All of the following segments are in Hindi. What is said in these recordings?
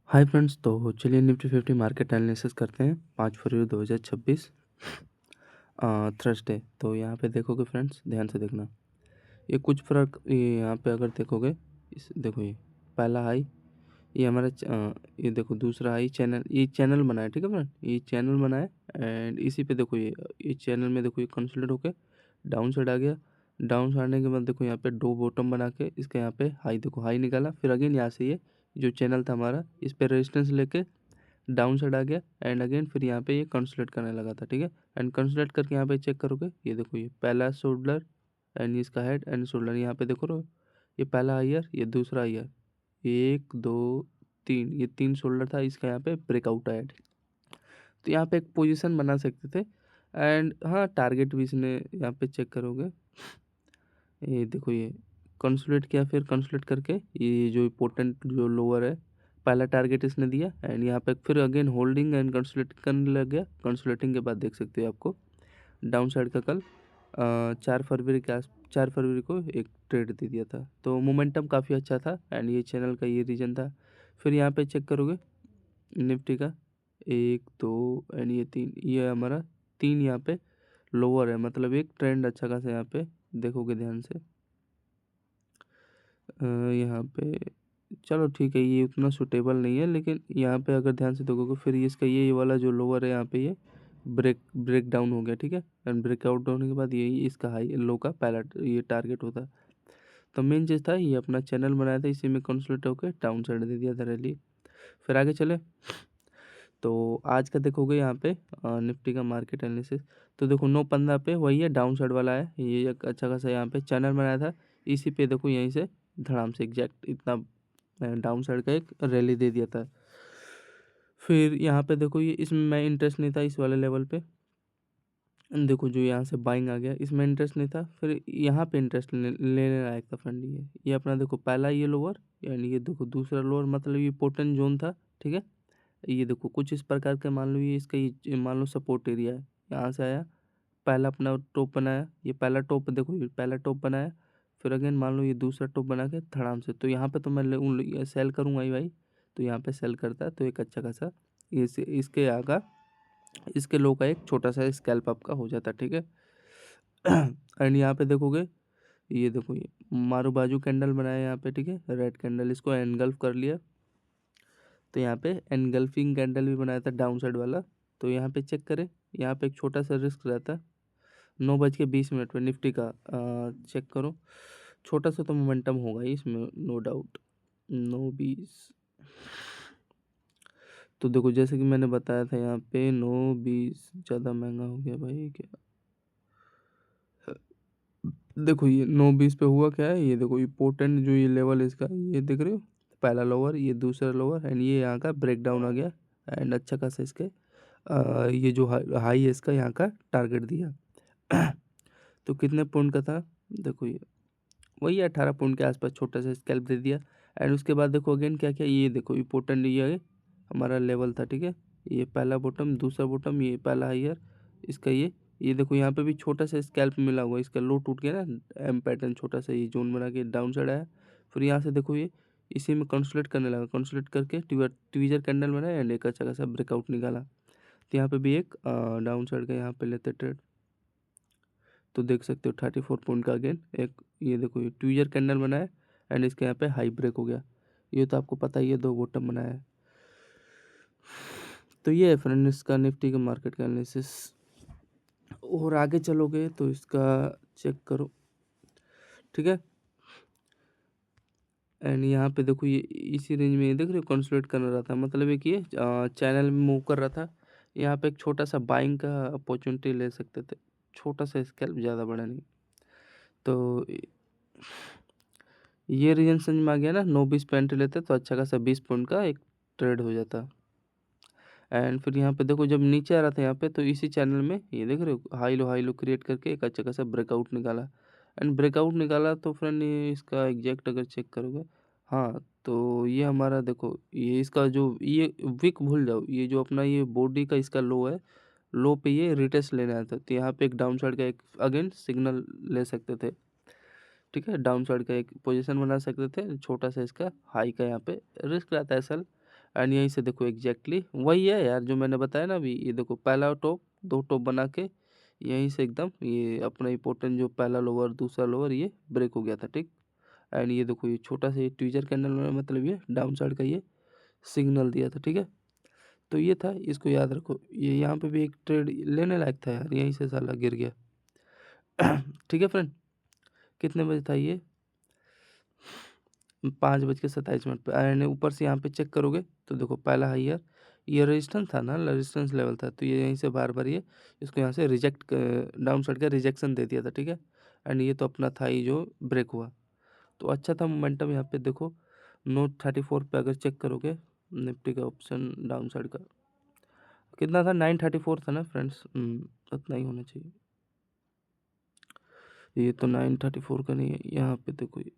हाय फ्रेंड्स, तो चलिए निफ्टी 50 मार्केट एनालिसिस करते हैं 5 फरवरी 2026 थर्सडे। तो यहाँ पे देखोगे फ्रेंड्स, ध्यान से देखना। ये कुछ फ़र्क ये यहाँ पे अगर देखोगे, इस देखो ये पहला हाई, ये हमारा ये देखो दूसरा हाई चैनल, ये चैनल बना है, ठीक है फ्रेंड, ये चैनल बना है। एंड इसी पे देखो ये चैनल में देखो ये कंसोलिडेट होके डाउन साइड आ गया। डाउन साइड आने के बाद देखो यहाँ पे दो बॉटम बना के इसका यहाँ पे हाई देखो, हाई निकाला। फिर अगेन यहाँ से ये जो चैनल था हमारा, इस पे रेजिस्टेंस लेके डाउन साइड आ गया। एंड अगेन फिर यहाँ पे ये कंसोलिडेट करने लगा था, ठीक है। एंड कंसोलिडेट करके यहाँ पे चेक करोगे, ये देखो ये पहला शोल्डर एंड इसका हेड एंड शोल्डर, यहाँ पे देखो रो, ये पहला हायर, ये दूसरा हायर, 1 2 3, ये 3 शोल्डर था, इसका यहाँ पे ब्रेकआउट आया। तो यहाँ पे एक पोजीशन बना सकते थे। एंड हाँ, टारगेट भी इसने यहाँ पे चेक करोगे, ये देखो ये कंसोलिडेट किया। फिर कंसोलिडेट करके ये जो इम्पोर्टेंट जो लोअर है, पहला टारगेट इसने दिया। एंड यहाँ पे फिर अगेन होल्डिंग एंड कंसोलिडेट करने लग गया। कंसोलिडेटिंग के बाद देख सकते हो आपको डाउन साइड का कल 4 फरवरी को एक ट्रेड दे दिया था। तो मोमेंटम काफ़ी अच्छा था एंड ये चैनल का ये रीजन था। फिर यहाँ पे चेक करोगे निफ्टी का 1 2 एंड ये 3, ये हमारा 3 यहाँ पे लोअर है, मतलब एक ट्रेंड अच्छा खासा यहाँ पे देखोगे ध्यान से। यहाँ पे चलो ठीक है, ये उतना सूटेबल नहीं है, लेकिन यहाँ पे अगर ध्यान से देखोगे फिर इसका ये वाला जो लोअर है यहाँ पे ये ब्रेक डाउन हो गया, ठीक है। एंड ब्रेकआउट होने के बाद यही इसका हाई लो का पहला ये टारगेट होता है। तो मेन चीज़ था, ये अपना चैनल बनाया था, इसी में कंसोलिडेट होकर डाउन साइड दे दिया था रैली। फिर आगे चले तो आज का देखोगे यहाँ पे निफ्टी का मार्केट एनालिसिस। तो देखो 9:15 पे वही है, डाउन साइड वाला है, ये एक अच्छा खासा यहाँ पे चैनल बनाया था। इसी पे देखो यहीं से धड़ाम से एग्जैक्ट इतना डाउन साइड का एक रैली दे दिया था। फिर यहाँ पे देखो ये, इसमें मैं इंटरेस्ट नहीं था इस वाले लेवल पे। देखो जो यहाँ से बाइंग आ गया, इसमें इंटरेस्ट नहीं था। फिर यहाँ पे इंटरेस्ट लेने लायक था फ्रेंड। ये अपना देखो पहला ये लोअर, यानी ये देखो दूसरा लोअर, मतलब ये इम्पोर्टेंट जोन था, ठीक है। ये देखो कुछ इस प्रकार के, मान लो ये इसका ये मान लो सपोर्ट एरिया है, यहाँ से आया, पहला अपना टॉप बनाया, ये पहला टॉप देखो, ये पहला टॉप बनाया। फिर अगेन मान लो ये दूसरा टॉप बना के धड़ाम से, तो यहाँ पे तो मैं ये सेल करूँगा ही भाई। तो यहाँ पे सेल करता है तो एक अच्छा खासा ये इसके आगा, इसके लो का एक छोटा सा स्कैल्प अप का हो जाता है, ठीक है। एंड यहाँ पे देखोगे, ये देखो ये मारू बाजू कैंडल बनाया यहाँ पे, ठीक है, रेड कैंडल, इसको एनगल्फ कर लिया। तो यहाँ पे एनगल्फिंग कैंडल भी बनाया था डाउन साइड वाला। तो यहाँ पे चेक करें, यहाँ पे एक छोटा सा रिस्क रहता है 9:20 पे निफ्टी का। चेक करो, छोटा सा तो मोमेंटम होगा ही इसमें, नो डाउट। 9:20, तो देखो जैसे कि मैंने बताया था, यहाँ पे 9:20 ज़्यादा महंगा हो गया भाई क्या। देखो ये 9:20 पे हुआ क्या है, ये देखो इम्पोर्टेंट जो ये लेवल है इसका, ये देख रहे हो, पहला लोअर, ये दूसरा लोअर एंड ये यहाँ का ब्रेक डाउन आ गया। एंड अच्छा खासा इसके ये जो हाई है इसका यहाँ का टारगेट दिया। तो कितने पॉइंट का था, देखो ये वही 18 पॉइंट के आसपास छोटा सा स्कैल्प दे दिया। एंड उसके बाद देखो अगेन क्या क्या, ये देखो इम्पोर्टेंट ये है हमारा लेवल था, ठीक है। ये पहला बॉटम, दूसरा बॉटम, ये पहला हायर, इसका ये देखो यहाँ पे भी छोटा सा स्कैल्प मिला हुआ है, इसका लो टूट गया ना, एम पैटर्न छोटा सा ये जोन बना के डाउन साइड आया। फिर यहाँ से देखो ये इसी में कंसोलिडेट करने लगा, कंसोलिडेट करके ट्वीजर कैंडल बनाया एंड एक अच्छा खासा ब्रेकआउट निकाला। तो यहाँ पे भी एक डाउन साइड का यहाँ पे लेते ट्रेड। तो देख सकते हो 34 पॉइंट का अगेन एक, ये देखो ये ट्वीजर कैंडल बनाया एंड इसके यहाँ पे हाई ब्रेक हो गया। ये तो आपको पता ही है, दो बॉटम बनाया है। तो ये है फ्रेंड इसका निफ्टी का मार्केट का एनालिसिस। और आगे चलोगे तो इसका चेक करो, ठीक है। एंड यहाँ पे देखो ये इसी रेंज में, ये देख रहे हो कंसोलिडेट कर रहा था, मतलब एक ये चैनल में मूव कर रहा था। यहाँ पे एक छोटा सा बाइंग का अपॉर्चुनिटी ले सकते थे, छोटा सा स्केल, ज़्यादा बड़ा नहीं। तो ये रीजन समझ में आ गया ना, 9:20 पे एंट्री लेते तो अच्छा खासा 20 पॉइंट का एक ट्रेड हो जाता। एंड फिर यहाँ पे देखो जब नीचे आ रहा था यहाँ पे, तो इसी चैनल में ये देख रहे हो हाई लो क्रिएट करके एक अच्छा खासा ब्रेकआउट निकाला। एंड ब्रेकआउट निकाला तो फ्रेंड ये इसका एग्जैक्ट अगर चेक करोगे, हाँ, तो ये हमारा देखो ये इसका जो ये विक भूल जाओ, ये जो अपना ये बॉडी का इसका लो है, लो पे ये रिटेस्ट लेने आया था। तो यहाँ पे एक डाउन साइड का एक अगेन सिग्नल ले सकते थे, ठीक है, डाउन साइड का एक पोजीशन बना सकते थे, छोटा सा इसका हाई का यहाँ पे रिस्क रहता है सर। एंड यहीं से देखो एग्जैक्टली वही है यार जो मैंने बताया ना अभी। ये देखो पहला टॉप, दो टॉप बना के यहीं से एकदम ये अपना इंपॉर्टेंट जो पहला लोअर दूसरा लोअर ये ब्रेक हो गया था, ठीक। एंड ये देखो ये छोटा सा ये ट्विजर कैंडल में मतलब ये डाउन साइड का ये सिग्नल दिया था, ठीक है। तो ये था, इसको याद रखो। ये यहाँ पे भी एक ट्रेड लेने लायक था यार, यहीं से साला गिर गया। ठीक है फ्रेंड, कितने बजे था ये? 5:27 पे। एंड ऊपर से यहाँ पे चेक करोगे तो देखो पहला हाईयर ये रेजिस्टेंस था ना, रेजिस्टेंस लेवल था, तो ये यहीं से बार बार ये इसको यहाँ से रिजेक्ट डाउन साइड का रिजेक्शन दे दिया था, ठीक है। एंड ये तो अपना था ही जो ब्रेक हुआ, तो अच्छा था मोमेंटम। यहाँ पे देखो नोट 34 पे अगर चेक करोगे निफ्टी का ऑप्शन डाउन साइड का कितना था, 934 था ना फ्रेंड्स, उतना ही होना चाहिए। ये तो 934 का नहीं है, यहाँ पे देखो ये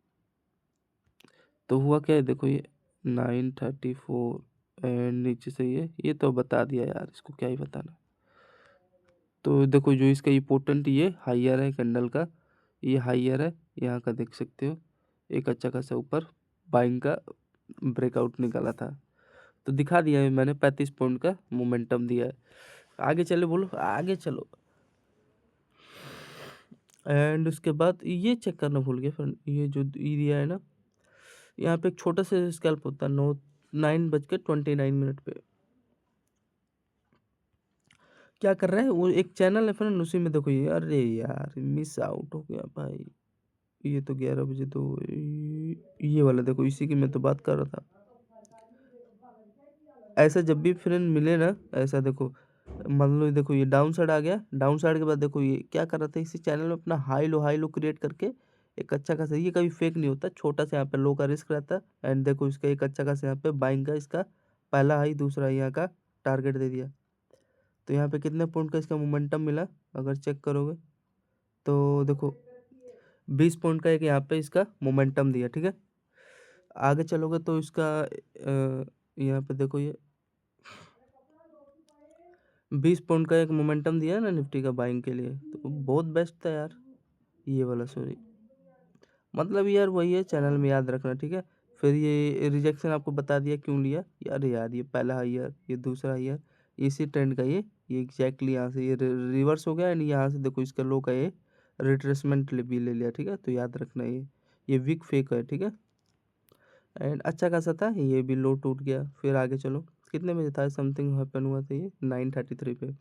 तो हुआ क्या है, देखो ये 934 एंड नीचे से ये तो बता दिया यार, इसको क्या ही बताना। तो देखो जो इसका इम्पोर्टेंट ये हाइयर है कैंडल का, ये हाइयर है यहाँ का, देख सकते हो एक अच्छा खासा ऊपर बाइंग का ब्रेकआउट निकाला था, तो दिखा दिया है मैंने 35 पॉइंट का मोमेंटम दिया है। आगे चले, बोलो आगे चलो। एंड उसके बाद ये चेक करना भूल गया फ्रेंड, ये जो दिया है ना, यहाँ पे एक छोटा सा स्कैल्प होता है 9:29 पे। क्या कर रहा है वो, एक चैनल है फ्रेंड उसी में देखो ये, अरे यार मिस आउट हो गया भाई। ये तो 11 बजे, तो ये वाला देखो, इसी की मैं तो बात कर रहा था। ऐसा जब भी फ्रेंड मिले ना, ऐसा देखो मान लो देखो ये डाउन साइड आ गया, डाउन साइड के बाद देखो ये क्या कर रहा था, इसी चैनल में अपना हाई लो क्रिएट करके एक अच्छा खासा, ये कभी फेक नहीं होता, छोटा सा यहाँ पे लो का रिस्क रहता है। एंड देखो इसका एक अच्छा खासा यहाँ पे बाइंग का इसका पहला हाई दूसरा यहाँ का टारगेट दे दिया। तो यहाँ पे कितने पॉइंट का इसका मोमेंटम मिला अगर चेक करोगे तो देखो 20 पॉइंट का एक यहाँ पे इसका मोमेंटम दिया, ठीक है। आगे चलोगे तो इसका यहाँ पे देखो ये 20 पॉइंट का एक मोमेंटम दिया है ना निफ्टी का बाइंग के लिए, तो बहुत बेस्ट था यार ये वाला, सॉरी मतलब यार वही है, चैनल में याद रखना, ठीक है। फिर ये रिजेक्शन आपको बता दिया क्यों लिया यार, ये पहला हाईयर ये दूसरा हाईयर इसी ट्रेंड का ये एग्जैक्टली यहाँ से ये रिवर्स हो गया, एंड यहाँ से देखो इसका लो का ये रिट्रेसमेंट भी ले लिया, ठीक है। तो याद रखना ये वीक फेक है, ठीक है। एंड अच्छा खासा था, ये भी लो टूट गया। फिर आगे चलो, कितने बजे था समथिंग हैपन हुआ था ये 9:33 पे।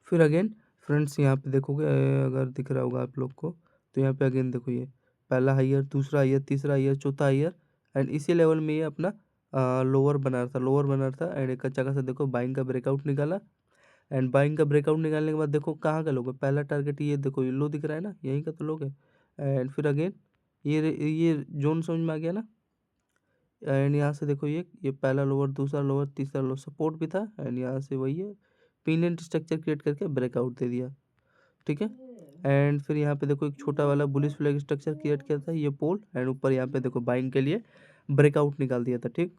फिर अगेन फ्रेंड्स यहाँ पे देखोगे अगर दिख रहा होगा आप लोग को, तो यहाँ पे अगेन देखो ये पहला हाईयर दूसरा हाईयर तीसरा हाईयर चौथा हाईयर, एंड इसी लेवल में ये अपना लोअर बना रहा था, एंड एक अच्छा खासा देखो बाइंग का ब्रेकआउट निकाला। एंड बाइंग का ब्रेकआउट निकालने के बाद देखो कहाँ का लोग है, पहला टारगेट ये देखो ये लो दिख रहा है ना, यहीं का तो लोग है। एंड फिर अगेन ये जोन समझ में आ गया ना। एंड यहाँ से देखो ये पहला लोअर दूसरा लोअर तीसरा लोअर सपोर्ट भी था, एंड यहाँ से वही है पिनियन स्ट्रक्चर क्रिएट करके ब्रेकआउट दे दिया, ठीक है। एंड फिर यहाँ पे देखो एक छोटा वाला बुलिश फ्लैग स्ट्रक्चर क्रिएट किया था ये पोल, एंड ऊपर यहाँ पे देखो बाइंग के लिए ब्रेकआउट निकाल दिया था, ठीक।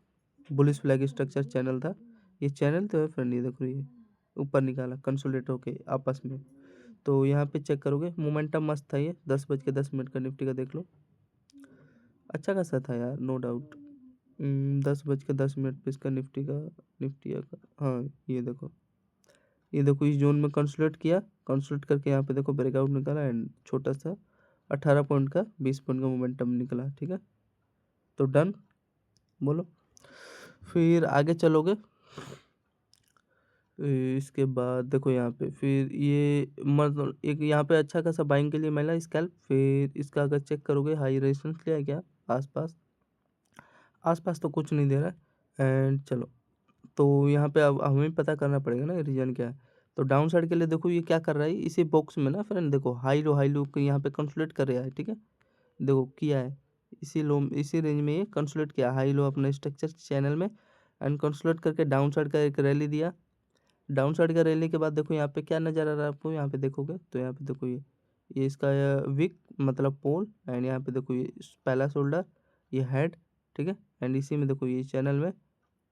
बुलिश फ्लैग स्ट्रक्चर चैनल था, ये चैनल तो है फ्रेंड, ये देखो ये ऊपर निकाला कंसोलिडेट होके आपस में। तो यहाँ पे चेक करोगे मोमेंटम मस्त था, ये 10:10 का निफ्टी का देख लो, अच्छा खासा था यार नो डाउट। 10:10 पे इसका निफ्टी का, हाँ ये देखो इस जोन में कंसोलिडेट किया, कंसोलिडेट करके यहाँ पे देखो ब्रेकआउट निकाला, एंड छोटा सा 18 पॉइंट का 20 पॉइंट का मोमेंटम निकला, ठीक है। तो डन बोलो। फिर आगे चलोगे इसके बाद देखो यहाँ पे फिर ये मतलब एक यहाँ पे अच्छा खासा बाइंग के लिए मिला स्कैल्प। फिर इसका अगर चेक करोगे हाई रेजिस्टेंस लिया क्या, आसपास आसपास तो कुछ नहीं दे रहा है। एंड चलो तो यहाँ पे अब हमें पता करना पड़ेगा ना रीजन क्या है। तो डाउन साइड के लिए देखो ये क्या कर रहा है, इसी बॉक्स में ना फ्रेंड देखो हाई लो को यहाँ पे कंसोलिडेट कर रहा है, ठीक है। देखो किया है इसी रेंज में ये कंसोलिडेट किया हाई लो अपने स्ट्रक्चर चैनल में, एंड कंसोलिडेट करके डाउन साइड का एक रैली दिया। डाउन साइड का रैली के बाद देखो यहाँ पे क्या नज़र आ रहा है आपको, यहाँ पे देखोगे तो यहाँ पे देखो ये इसका विक मतलब पोल, एंड यहाँ पे देखो ये पहला शोल्डर ये हेड, ठीक है। एंड इसी में देखो ये चैनल में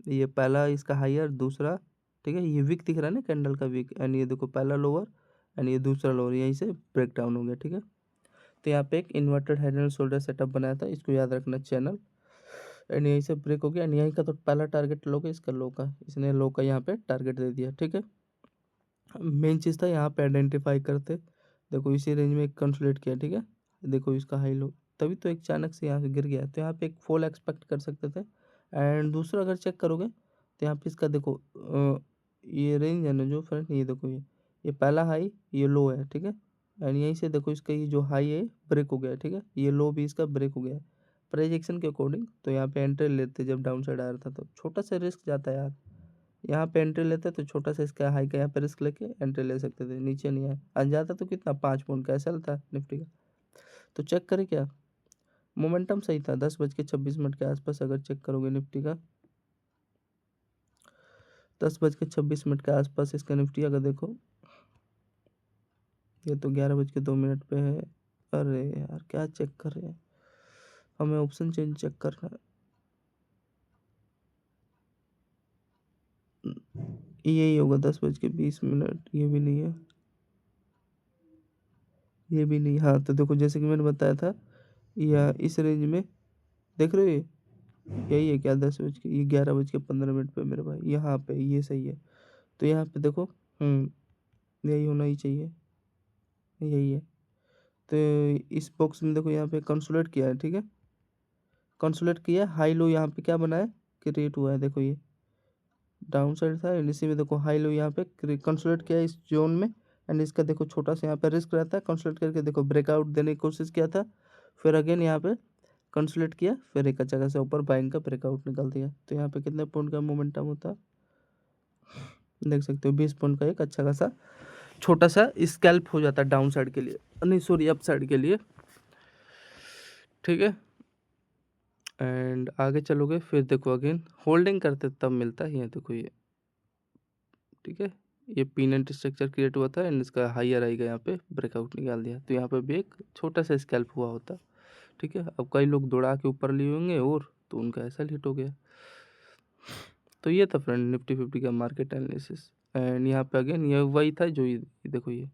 ये पहला इसका हाईयर दूसरा, ठीक है। ये विक दिख रहा है ना कैंडल का विक, एंड ये देखो पहला लोअर एंड ये दूसरा लोअर, यहीं से ब्रेक डाउन हो गया, ठीक है। तो यहाँ पे एक inverted head and shoulder setup बनाया था, इसको याद रखना चैनल। एंड यहीं से ब्रेक हो गया एंड यहीं का तो पहला टारगेट लो का, इसका लो का, इसने लो का यहाँ पे टारगेट दे दिया। ठीक है, मेन चीज़ था यहाँ पे आइडेंटिफाई करते, देखो इसी रेंज में एक कंसोलिडेट किया। ठीक है, देखो इसका हाई लो, तभी तो एक अचानक से यहाँ से गिर गया, तो यहाँ पे एक फॉल एक्सपेक्ट कर सकते थे। एंड दूसरा अगर चेक करोगे तो यहाँ पे इसका देखो ये रेंज है ना जो फ्रेंड, ये देखो ये पहला हाई, ये लो है। ठीक है, एंड यहीं से देखो इसका ये जो हाई है ब्रेक हो गया है। ठीक है, ये लो भी इसका ब्रेक हो गया है प्रोजेक्शन के अकॉर्डिंग। तो यहाँ पे एंट्री लेते जब डाउन साइड आ रहा था तो छोटा सा रिस्क जाता है यार, यहाँ पे एंट्री लेते तो छोटा सा इसका हाई का यहाँ पे रिस्क लेके एंट्री ले सकते थे, नीचे नहीं आया, आ जाता तो कितना 5 पॉइंट का ऐसा था निफ्टी का। तो चेक करें क्या, मोमेंटम सही था 10:26 के आसपास। अगर चेक करोगे निफ्टी का 10:26 के आसपास इसका निफ्टी अगर देखो, ये तो 11:02 पे है। अरे यार क्या चेक कर रहे हैं, हमें ऑप्शन चेंज चेक करना है। यही होगा 10:20, ये भी नहीं है, ये भी नहीं। हाँ तो देखो जैसे कि मैंने बताया था, या इस रेंज में देख रहे हो ये, यही है क्या 10 बज के, ये 11:15 पे मेरे भाई, यहाँ पे ये सही है। तो यहाँ पे देखो यही होना ही चाहिए, यही है। तो इस बॉक्स में देखो यहाँ पे कंसोलिडेट किया है। ठीक है, कंसोलिडेट किया, हाई लो यहाँ पे क्या बना है, क्रिएट हुआ है। देखो ये डाउन साइड था एंड इसी में देखो हाई लो यहाँ पे कंसोलिडेट किया है इस जोन में। एंड इसका देखो छोटा सा यहाँ पे रिस्क रहता है, कंसोलिडेट करके देखो ब्रेकआउट देने की कोशिश किया था, फिर अगेन यहाँ पे कंसोलिडेट किया, फिर एक जगह से ऊपर बाइंग का ब्रेकआउट निकाल दिया। तो यहाँ पे कितने पॉइंट का मोमेंटम होता है देख सकते हो, 20 पॉइंट का एक अच्छा खासा छोटा सा स्कैल्प हो जाता है डाउन साइड के लिए, नहीं सॉरी अप साइड के लिए। ठीक है, एंड आगे चलोगे फिर देखो अगेन होल्डिंग करते तब मिलता है, ये देखो ये। ठीक है, ये पीनेंट स्ट्रक्चर क्रिएट हुआ था एंड इसका हायर आएगा, यहाँ पे ब्रेकआउट निकाल दिया, तो यहाँ पे भी एक छोटा सा स्कैल्प हुआ होता। ठीक है, अब कई लोग दौड़ा के ऊपर लिए होंगे और तो उनका ऐसा हिट हो गया। तो ये था फ्रेंड निफ्टी 50 का मार्केट एनालिसिस। एंड यहाँ पे अगेन ये वही था जो ये देखो ये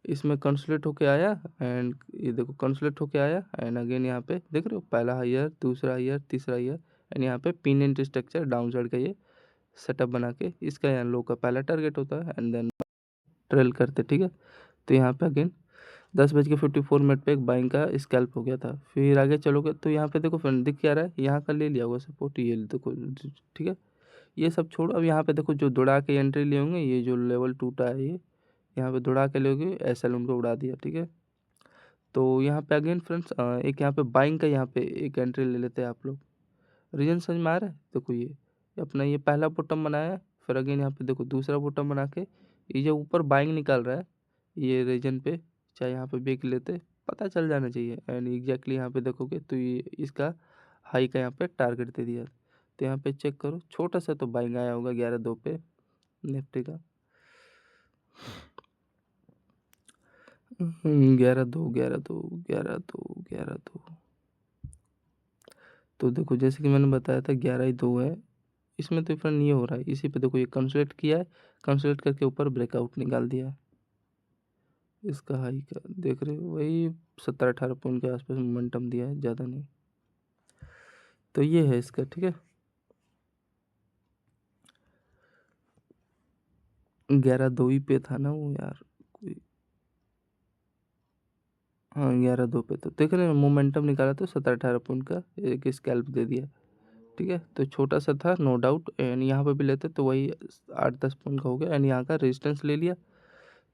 इसमें कंसोलिडेट होके आया एंड ये देखो कंसोलिडेट होके आया एंड अगेन यहाँ पे देख रहे हो पहला हायर, दूसरा हायर, तीसरा हायर एंड यहाँ पे पिन स्ट्रक्चर डाउन साइड का ये सेटअप बना के इसका यहाँ लो का पहला टारगेट होता है एंड देन ट्रेल करते। ठीक है, तो यहाँ पे अगेन 10:54 पे एक बाइंग का स्कैल्प हो गया था। फिर आगे चलोगे तो यहाँ पे देखो फ्रेंड दिख क्या रहा है, यहाँ का ले लिया होगा सपोर्ट, ये देखो। ठीक है, ये सब छोड़ो, अब यहाँ पे देखो जो दौड़ा के एंट्री लिए होंगे, ये जो लेवल टूटा है ये यहाँ पे दौड़ा के लोगे एसएल उनको उड़ा दिया। ठीक है, तो यहाँ पे अगेन फ्रेंड्स एक यहाँ पे बाइंग का यहाँ पे एक एंट्री ले लेते हैं आप लोग। रीजन समझ में आ रहा है, देखो ये अपना ये पहला बॉटम बनाया है, फिर अगेन यहाँ पे देखो दूसरा बॉटम बना के ये जो ऊपर बाइंग निकाल रहा है ये रीजन पे, चाहे यहाँ पे बेच लेते पता चल जाना चाहिए। एंड एग्जैक्टली यहाँ पे देखोगे तो ये इसका हाई का यहाँ पे टारगेट दे दिया। तो यहाँ पे चेक करो छोटा सा तो बाइंग आया होगा 11.2 पे निफ्टी का, 11.2 11.2 11.2 11.2। तो देखो जैसे कि मैंने बताया था 11.2 है, इसमें तो डिफरेंट ये हो रहा है, इसी पे देखो ये कंसोलिडेट किया है, कंसोलिडेट करके ऊपर ब्रेकआउट निकाल दिया है इसका हाई का, देख रहे हो वही 17-18 पॉइंट के आसपास मोमेंटम दिया है, ज़्यादा नहीं। तो ये है इसका। ठीक है, 11.2 ही पे था ना वो यार कोई, हाँ 11.2 पे। तो देख रहे हैं मोमेंटम निकाला तो 17-18 पॉइंट का एक स्कैल्प दे दिया। ठीक है, तो छोटा सा था नो डाउट एंड यहाँ पे भी लेते तो वही 8-10 पॉइंट का हो गया एंड यहाँ का रेजिस्टेंस ले लिया।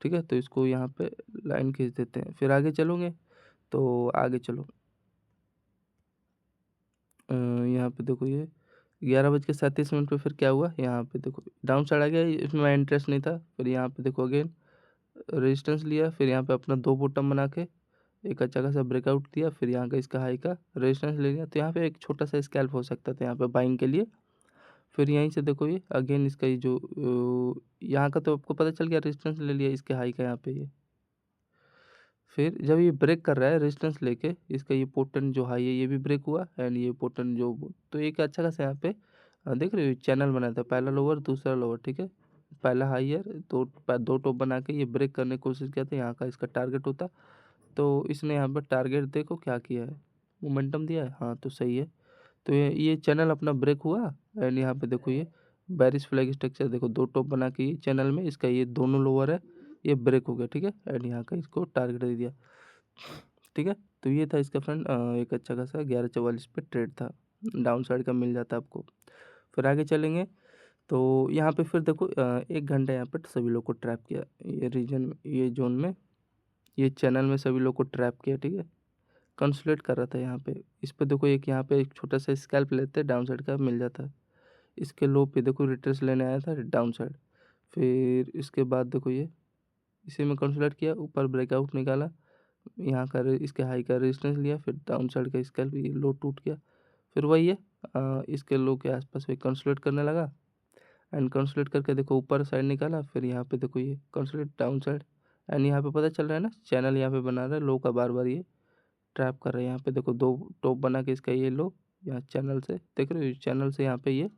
ठीक है, तो इसको यहाँ पे लाइन खींच देते हैं, फिर आगे चलोगे तो आगे चलो यहाँ पे देखो ये 11:37 पे फिर क्या हुआ, यहाँ पे देखो डाउन साइड आ गया, इसमें इंटरेस्ट नहीं था। फिर यहाँ पे देखो अगेन रेजिस्टेंस लिया, फिर यहाँ पे अपना दो बॉटम बना के एक अच्छा खासा ब्रेकआउट दिया, फिर यहाँ का इसका हाई का रेजिस्टेंस ले लिया। तो यहाँ पे एक छोटा सा स्कैल्प हो सकता था यहाँ पे बाइंग के लिए। फिर यहीं से देखो ये अगेन इसका ये जो यहाँ का तो आपको पता चल गया रेजिस्टेंस ले लिया इसके हाई का यहाँ पे ये। फिर जब ये ब्रेक कर रहा है रेजिस्टेंस लेके, इसका ये पोर्टन जो हाई है ये भी ब्रेक हुआ एंड ये पोर्टन जो, तो एक अच्छा खासा यहाँ पे देख रहे हो चैनल बना था, पहला लोअर दूसरा लोअर। ठीक है, पहला हाईयर दो टॉप बना के ये ब्रेक करने की कोशिश किया था, यहाँ का इसका टारगेट होता। तो इसने यहाँ पर टारगेट देखो क्या किया है, मोमेंटम दिया है, हाँ तो सही है। तो ये चैनल अपना ब्रेक हुआ एंड यहाँ पे देखो ये बेरिश फ्लैग स्ट्रक्चर देखो 2 टॉप बना के ये चैनल में इसका ये दोनों लोअर है, ये ब्रेक हो गया, ठीक है। एंड यहाँ का इसको टारगेट दे दिया, ठीक है। तो ये था इसका फ्रेंड एक अच्छा खासा 1144 पे ट्रेड था, डाउन साइड का मिल जाता आपको। फिर आगे चलेंगे तो यहाँ पे फिर देखो 1 घंटा यहाँ पे सभी लोग को ट्रैप किया, ये रीजन में, ये जोन में, ये चैनल में सभी लोग को ट्रैप किया, ठीक है। कंसोलिडेट कर रहा था यहाँ पे, इस पे देखो एक यहाँ पे एक छोटा सा स्कैल्प लेते डाउन साइड का मिल जाता है। इसके लो पे देखो रिट्रेस लेने आया था डाउन साइड, फिर इसके बाद देखो ये इसी में कंसोलिडेट किया, ऊपर ब्रेकआउट निकाला, यहाँ का इसके हाई का रेजिस्टेंस लिया, फिर डाउन साइड का स्कैल्प ये लो टूट गया, फिर वही है इसके लो के आसपास वही कंसोलिडेट करने लगा एंड कंसोलिडेट करके देखो ऊपर साइड निकाला, फिर यहाँ पे देखो ये कंसोलिडेट डाउन साइड एंड यहाँ पे पता चल रहा है ना चैनल यहाँ पे बना रहा है लो का, बार बार ये ट्रैप कर रहे हैं। यहाँ पे देखो 2 टॉप बना के इसका ये लो यहाँ चैनल से देख रहे हो, चैनल से यहाँ पे ये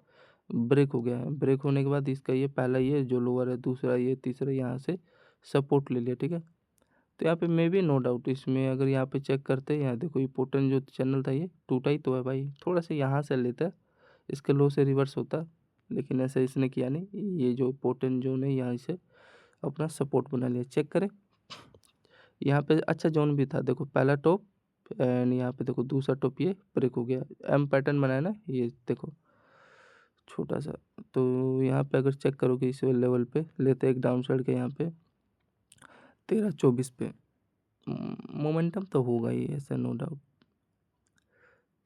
ब्रेक हो गया है। ब्रेक होने के बाद इसका ये पहला ये जो लोअर है, दूसरा ये, तीसरा यहाँ से सपोर्ट ले लिया, ठीक है। तो यहाँ पे मे बी नो डाउट इसमें अगर यहाँ पे चेक करते हैं, यहाँ देखो ये पोटन जो चैनल था ये टूटा ही तो है भाई, थोड़ा सा यहाँ से लेता है इसके लो से रिवर्स होता, लेकिन ऐसा इसने किया नहीं। ये जो पोटन जोन है यहाँ से अपना सपोर्ट बना लिया, चेक करें यहाँ पे अच्छा जोन भी था, देखो पहला टॉप एंड यहाँ पे देखो दूसरा टॉप ये ब्रेक हो गया, एम पैटर्न बनाया ना ये देखो छोटा सा। तो यहाँ पे अगर चेक करोगे इस लेवल पे लेते एक डाउन साइड के यहाँ पे 13-24 पे मोमेंटम तो होगा ही ऐसा नो डाउट,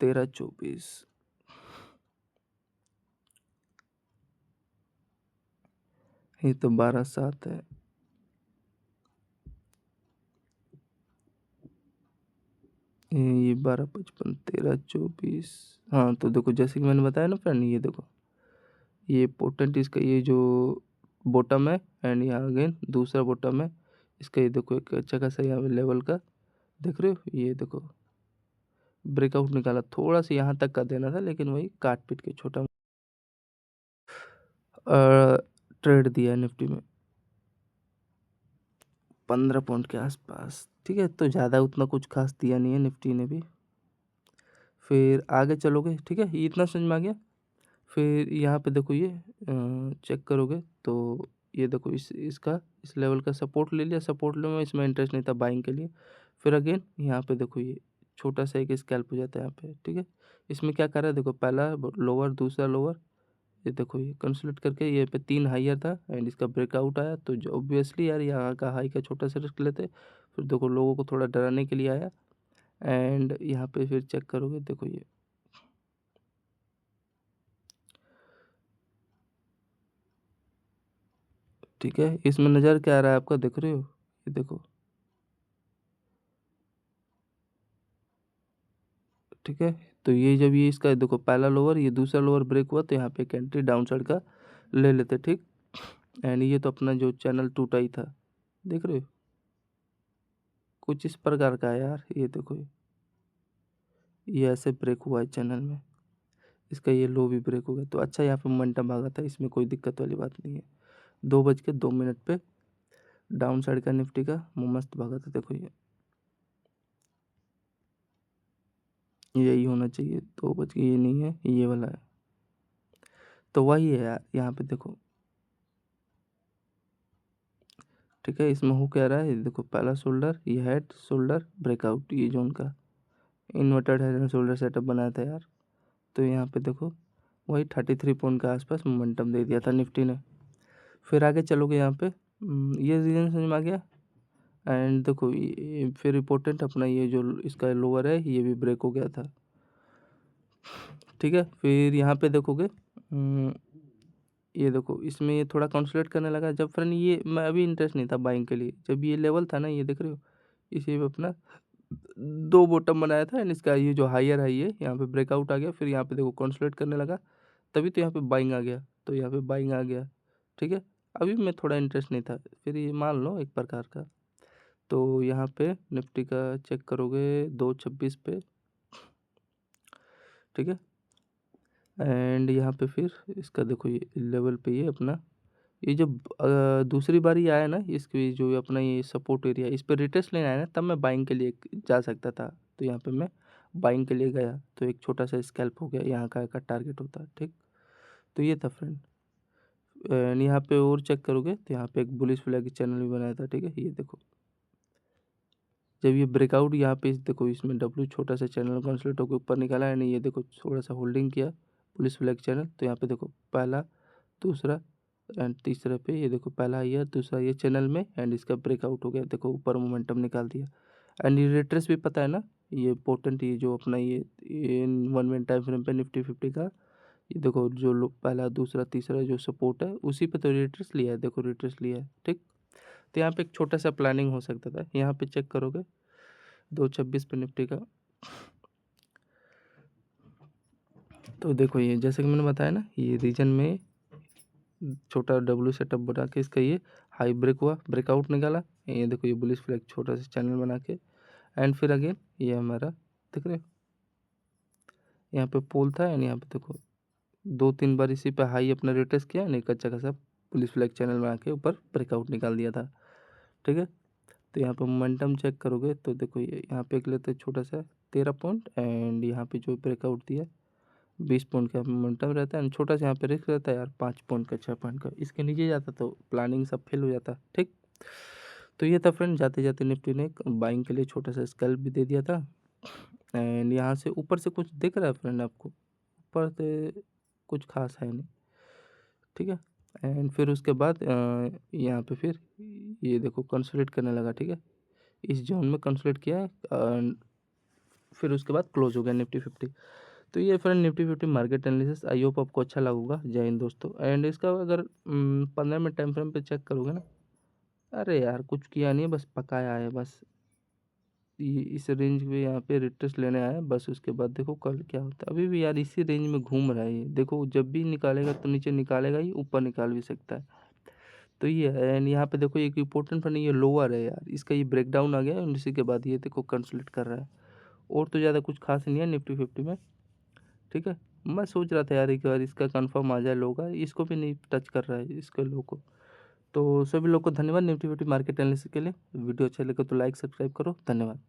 13-24 ये तो 12-7 है, ये 12-55 13-24, हाँ तो देखो जैसे कि मैंने बताया ना फ्रेंड, ये देखो ये पोटेंट इसका ये जो बॉटम है एंड यहाँ अगेन दूसरा बॉटम है इसका, ये देखो एक अच्छा खासा यहाँ लेवल का देख रहे हो, ये देखो ब्रेकआउट निकाला, थोड़ा सा यहाँ तक का देना था लेकिन वही काट पीट के छोटा ट्रेड दिया है निफ्टी में 15 पॉइंट के आसपास, ठीक है। तो ज़्यादा उतना कुछ खास दिया नहीं है निफ्टी ने भी। फिर आगे चलोगे, ठीक है, ये इतना समझ में आ गया। फिर यहाँ पे देखो ये चेक करोगे तो ये देखो इसका इस लेवल का सपोर्ट ले लिया, सपोर्ट ले में इसमें इंटरेस्ट नहीं था बाइंग के लिए। फिर अगेन यहाँ पे देखो ये छोटा सा एक स्कैल्प हो जाता है यहाँ पे, ठीक है। इसमें क्या कर रहा है देखो पहला लोअर दूसरा लोअर, ये देखो ये कंसोलिडेट करके ये पे 3 हाइयर था एंड इसका ब्रेकआउट आया, तो जो ऑब्वियसली यार यहाँ का हाई का छोटा सा रिस्क लेते। फिर देखो लोगों को थोड़ा डराने के लिए आया एंड यहाँ पे फिर चेक करोगे देखो ये ठीक है, इसमें नज़र क्या आ रहा है आपका देख रहे हो, ये देखो ठीक है। तो ये जब ये इसका देखो पहला लोअर ये दूसरा लोअर ब्रेक हुआ तो यहाँ पे एक एंट्री डाउन साइड का ले लेते, ठीक। एंड ये तो अपना जो चैनल टूटा ही था देख रहे हो, कुछ इस प्रकार का है यार, ये देखो ये ऐसे ब्रेक हुआ है चैनल में, इसका ये लो भी ब्रेक हो गया, तो अच्छा यहाँ पे मोमेंटम भागा था, इसमें कोई दिक्कत वाली बात नहीं है। 2:02 पे डाउन साइड का निफ्टी का मस्त भागा था, देखो ये यही होना चाहिए, 2 बज के ये नहीं है ये वाला है, तो वही है यार यहाँ पे देखो ठीक है। इसमें हो क्या रहा है, ये देखो पहला शोल्डर ये हेड शोल्डर ब्रेकआउट, ये जोन का inverted head and shoulder setup बनाया था यार। तो यहाँ पे देखो वही 33 पॉइंट के आसपास मोमेंटम दे दिया था निफ्टी ने। फिर आगे चलोगे यहाँ पे ये रीजन समझ में आ गया एंड देखो फिर इम्पोर्टेंट अपना ये जो इसका लोअर है ये भी ब्रेक हो गया था, ठीक है। फिर यहाँ पे देखोगे ये देखो इसमें ये थोड़ा कंसोलिडेट करने लगा, जब फ्रेंड ये मैं अभी इंटरेस्ट नहीं था बाइंग के लिए, जब ये लेवल था ना ये देख रहे हो, इसी पे अपना 2 बॉटम बनाया था एंड इसका ये जो हायर है ये यहाँ पे ब्रेकआउट आ गया, फिर यहाँ पे देखो कंसोलिडेट करने लगा, तभी तो यहाँ पे बाइंग आ गया, तो यहाँ पे बाइंग आ गया, ठीक है। अभी मैं थोड़ा इंटरेस्ट नहीं था, फिर ये मान लो एक प्रकार का। तो यहाँ पे निफ्टी का चेक करोगे 2:26 पे, ठीक है। एंड यहाँ पे फिर इसका देखो ये लेवल पे ये अपना ये जब दूसरी बारी आया ना इसकी जो अपना ये सपोर्ट एरिया इस पर रिटेस्ट लेना आया ना, तब मैं बाइंग के लिए जा सकता था, तो यहाँ पे मैं बाइंग के लिए गया तो एक छोटा सा स्कैल्प हो गया, यहाँ का टारगेट होता है, ठीक। तो ये था फ्रेंड। एंड यहाँ पे और चेक करोगे तो यहाँ पे एक बुलिश फ्लैग चैनल भी बनाया था, ठीक है। ये देखो जब ये ब्रेकआउट यहाँ पे देखो इसमें डब्ल्यू छोटा सा चैनल कंसल्ट होकर ऊपर निकाला है, नहीं ये देखो थोड़ा सा होल्डिंग किया पुलिस फ्लैग चैनल, तो यहाँ पे देखो पहला, दूसरा एंड तीसरे पे ये देखो पहला ये दूसरा ये चैनल में, एंड इसका ब्रेकआउट हो गया, देखो ऊपर मोमेंटम निकाल दिया। एंड ये रिट्रेस भी पता है ना, ये इंपॉर्टेंट, ये जो अपना ये 1 मिनट टाइम फ्रेम पे निफ्टी 50 का, ये देखो जो पहला दूसरा तीसरा जो सपोर्ट है उसी पे तो रिट्रेस लिया है, देखो रिट्रेस लिया है, ठीक। तो यहाँ पे एक छोटा सा प्लानिंग हो सकता था। यहाँ पे चेक करोगे 226 पे निफ्टी का, तो देखो ये जैसे कि मैंने बताया ना, ये रीजन में छोटा डब्ल्यू सेटअप बना के इसका ये हाई ब्रेक हुआ, ब्रेकआउट निकाला, ये देखो ये बुलिश फ्लैग छोटा सा चैनल बना के, एंड फिर अगेन ये हमारा देख रहे हो यहाँ पे पोल था, एंड यहाँ पे देखो 2-3 बार इसी पे हाई अपना रिटेस्ट किया, नहीं कच्चा का सब पुलिस फ्लैग चैनल बना के ऊपर ब्रेकआउट निकाल दिया था, ठीक है। तो यहाँ पे मोमेंटम चेक करोगे तो देखो ये यहाँ पे एक लेते हैं छोटा सा 13 पॉइंट, एंड यहाँ पे जो ब्रेकआउट दिया 20 पॉइंट का मोमेंटम रहता है, एंड छोटा सा यहाँ पे रिस्क रहता है यार 5 पॉइंट का 6 पॉइंट का, इसके नीचे जाता तो प्लानिंग सब फेल हो जाता, ठीक। तो ये था फ्रेंड, जाते जाते निफ्टी ने एक बाइंग के लिए छोटा सा स्कैल्प भी दे दिया था। एंड यहाँ से ऊपर से कुछ दिख रहा है फ्रेंड आपको, ऊपर से कुछ खास है नहीं, ठीक है। एंड फिर उसके बाद यहाँ पे फिर ये देखो कंसोलिडेट करने लगा, ठीक है, इस जोन में कंसोलिडेट किया है, फिर उसके बाद क्लोज हो गया निफ्टी 50। तो ये friend Nifty 50 market analysis, I hope आपको अच्छा लगेगा। जय हिंद दोस्तों। एंड इसका अगर 15 मिनट टाइम फ्रेम पे चेक करोगे ना, अरे यार कुछ किया नहीं है, बस पकाया है, बस ये इस रेंज में यहाँ पे रिट्रेस लेने आया है, बस उसके बाद देखो कल क्या होता है। अभी भी यार इसी रेंज में घूम रहा है ये, देखो जब भी निकालेगा तो नीचे निकालेगा ही, ऊपर निकाल भी सकता है। तो ये है, एंड यहाँ पे देखो एक इंपॉर्टेंट फंड ये लोअर है यार, इसका ये ब्रेकडाउन आ गया है, इसी के बाद ये देखो कंसोलिडेट कर रहा है, और तो ज़्यादा कुछ खास नहीं है निफ्टी 50 में, ठीक है। मैं सोच रहा था यार एक बार इसका कंफर्म आ जाए लो का, इसको भी नहीं टच कर रहा है इसके लो को। तो सभी लोग को धन्यवाद निफ्टी 50 मार्केट एनालिसिस के लिए। वीडियो अच्छा लगे तो लाइक सब्सक्राइब करो, धन्यवाद।